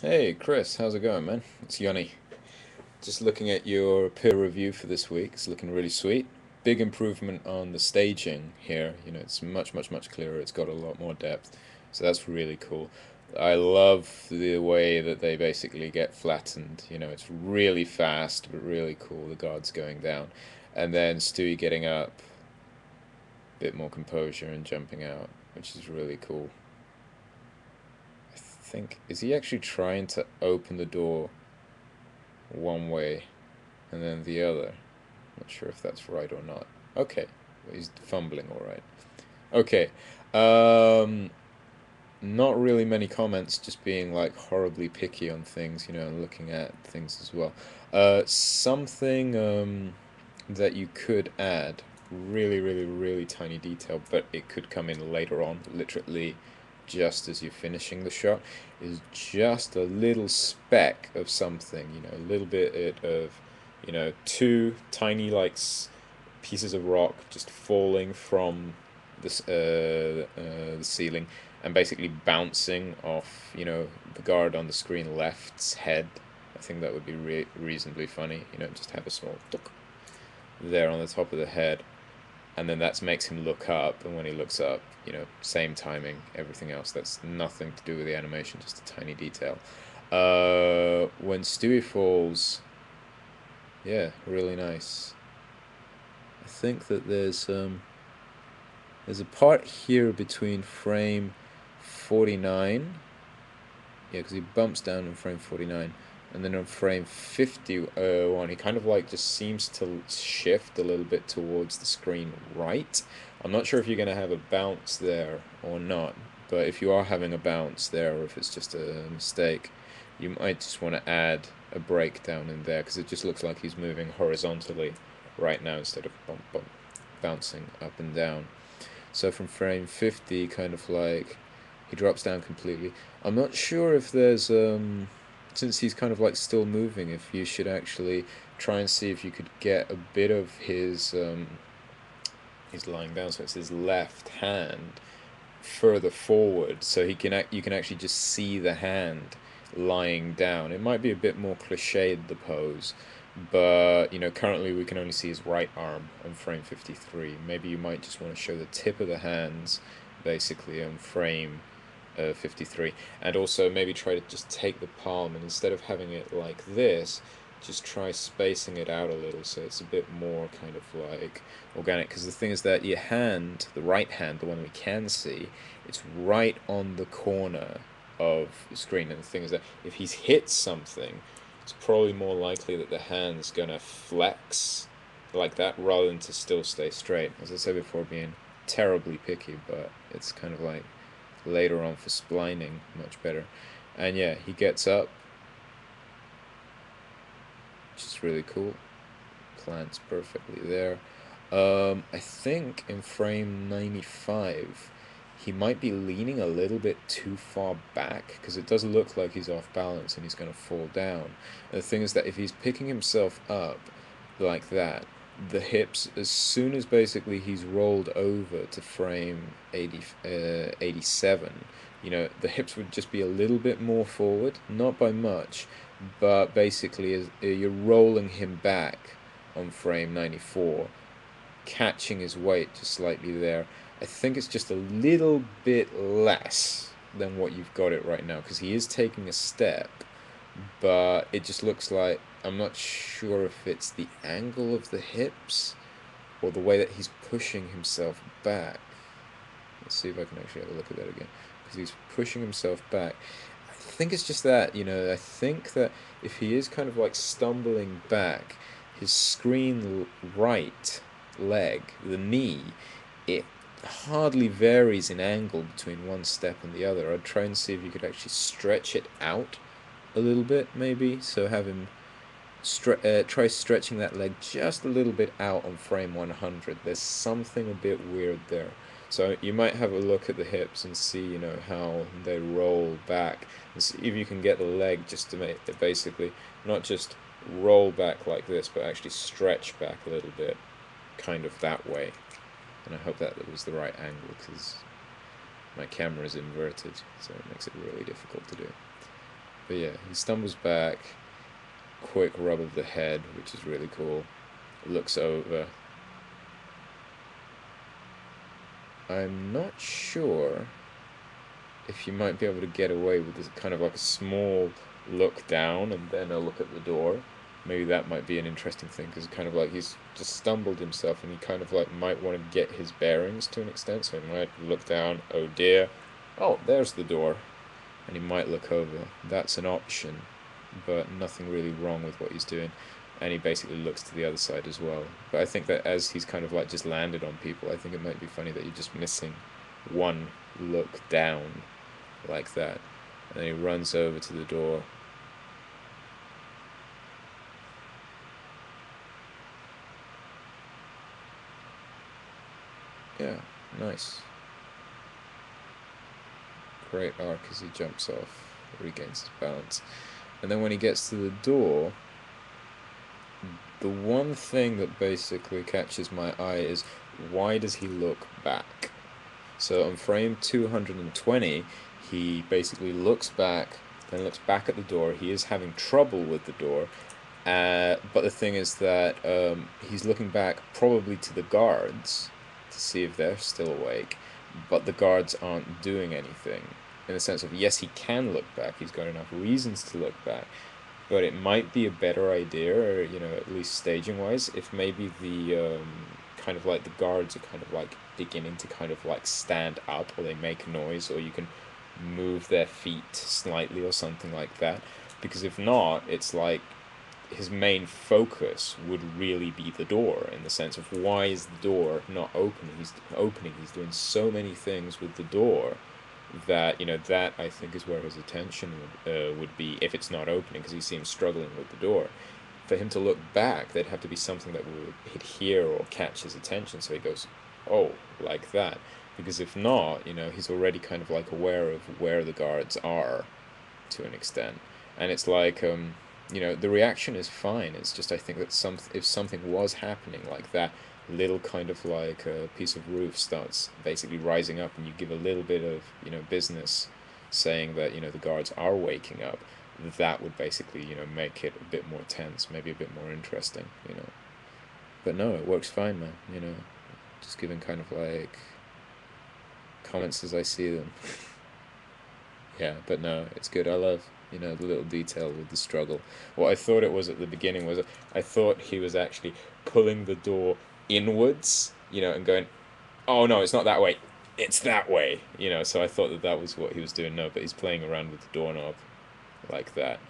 Hey Chris, how's it going, man? It's Yoni. Just looking at your peer review for this week. It's looking really sweet. Big improvement on the staging here. It's much clearer. It's got a lot more depth. So that's really cool. I love the way that they basically get flattened. It's really fast, but really cool. The guards going down. And then Stewie getting up, bit more composure and jumping out, which is really cool. I think, is he actually trying to open the door one way and then the other? Not sure if that's right or not. Okay, he's fumbling all right. Okay, um, not really many comments, just being like horribly picky on things, and looking at things as well. Something that you could add, really tiny detail, but it could come in later on, literally just as you're finishing the shot, is just a little speck of something, a little bit of, two tiny like pieces of rock just falling from the ceiling and basically bouncing off, the guard on the screen left's head. I think that would be reasonably funny, just have a small tuk there on the top of the head, and then that makes him look up, and when he looks up, same timing, everything else. That's nothing to do with the animation, just a tiny detail. When Stewie falls, yeah, really nice. I think that there's a part here between frame 49, yeah, because he bumps down in frame 49, and then on frame 51, he kind of like just seems to shift a little bit towards the screen right. I'm not sure if you're going to have a bounce there or not, but if you are having a bounce there, or if it's just a mistake, you might just want to add a breakdown in there, because it just looks like he's moving horizontally right now instead of bouncing up and down. So from frame 50, kind of like he drops down completely. I'm not sure if there's since he's kind of like still moving, if you should actually try and see if you could get a bit of his he's lying down, so it's his left hand further forward, so you can actually just see the hand lying down. It might be a bit more cliched, the pose, but currently we can only see his right arm on frame 53. Maybe you might just want to show the tip of the hands basically on frame 53, and also maybe try to just take the palm, and instead of having it like this, just try spacing it out a little so it's a bit more kind of like organic, because the thing is that your hand, the right hand, the one we can see, it's right on the corner of the screen, and the thing is that if he's hit something, it's probably more likely that the hand's gonna flex like that rather than to still stay straight. As I said before, being terribly picky, but it's kind of like later on for splining much better. And yeah, he gets up, which is really cool. Plants perfectly there. I think in frame 95, he might be leaning a little bit too far back, because it does look like he's off balance and he's going to fall down. And the thing is that if he's picking himself up like that, the hips, as soon as basically he's rolled over to frame 87, the hips would just be a little bit more forward, not by much, but basically as you're rolling him back on frame 94, catching his weight just slightly there. I think it's just a little bit less than what you've got it right now, because he is taking a step, but it just looks like, I'm not sure if it's the angle of the hips or the way that he's pushing himself back. Let's see if I can actually have a look at that again, because he's pushing himself back. I think it's just that, I think that if he is kind of like stumbling back, his screen right leg, the knee, it hardly varies in angle between one step and the other. I'd try and see if you could actually stretch it out a little bit, maybe. So have him try stretching that leg just a little bit out on frame 100. There's something a bit weird there. So you might have a look at the hips and see, how they roll back, and see if you can get the leg just to make it basically not just roll back like this, but actually stretch back a little bit, kind of that way. And I hope that was the right angle, because my camera is inverted, so it makes it really difficult to do. But yeah, he stumbles back, quick rub of the head, which is really cool. Looks over. I'm not sure if you might be able to get away with this kind of like a small look down and then a look at the door. Maybe that might be an interesting thing because kind of like he's just stumbled himself and he kind of like might want to get his bearings to an extent, so he might look down, oh dear, oh, there's the door, and he might look over. That's an option, but nothing really wrong with what he's doing. And he basically looks to the other side as well. But I think that as he's kind of like just landed on people, I think it might be funny that you're just missing one look down like that. And then he runs over to the door. Yeah, nice. Great arc as he jumps off, regains his balance. And then when he gets to the door, the one thing that basically catches my eye is why does he look back? So on frame 220, he basically looks back, then looks back at the door. He is having trouble with the door, but the thing is that he's looking back probably to the guards to see if they're still awake, but the guards aren't doing anything. In the sense of, yes, he can look back, he's got enough reasons to look back, but it might be a better idea, or, at least staging wise, if maybe the kind of like the guards are kind of like beginning to kind of like stand up, or they make noise, or you can move their feet slightly or something like that. Because if not, it's like his main focus would really be the door, in the sense of why is the door not opening. He's doing so many things with the door that that I think is where his attention would be if it's not opening, because he seems struggling with the door. For him to look back, there'd have to be something that would hit here or catch his attention, so he goes, oh, like that. Because if not, he's already kind of like aware of where the guards are to an extent, and it's like the reaction is fine. It's just I think that if something was happening like that, little kind of like a piece of roof starts basically rising up, and you give a little bit of business, saying that the guards are waking up, that would basically make it a bit more tense, maybe a bit more interesting. But no, it works fine, man. Just giving kind of like comments as I see them. Yeah, but no, it's good. I love, the little detail with the struggle. What I thought it was at the beginning was I thought he was actually pulling the door inwards, and going, oh no, it's not that way, it's that way. So I thought that that was what he was doing. No, but he's playing around with the doorknob like that.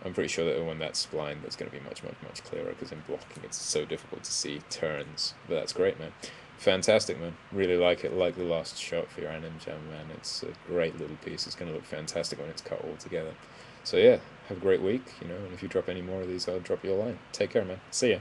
I'm pretty sure that when that's spline, that's going to be much, much, much clearer, because in blocking it's so difficult to see turns. But that's great, man. Fantastic, man. Really like it. Like the last shot for your anim jam, man. It's a great little piece. It's going to look fantastic when it's cut all together. So yeah, have a great week, and if you drop any more of these, I'll drop you a line. Take care, man. See ya.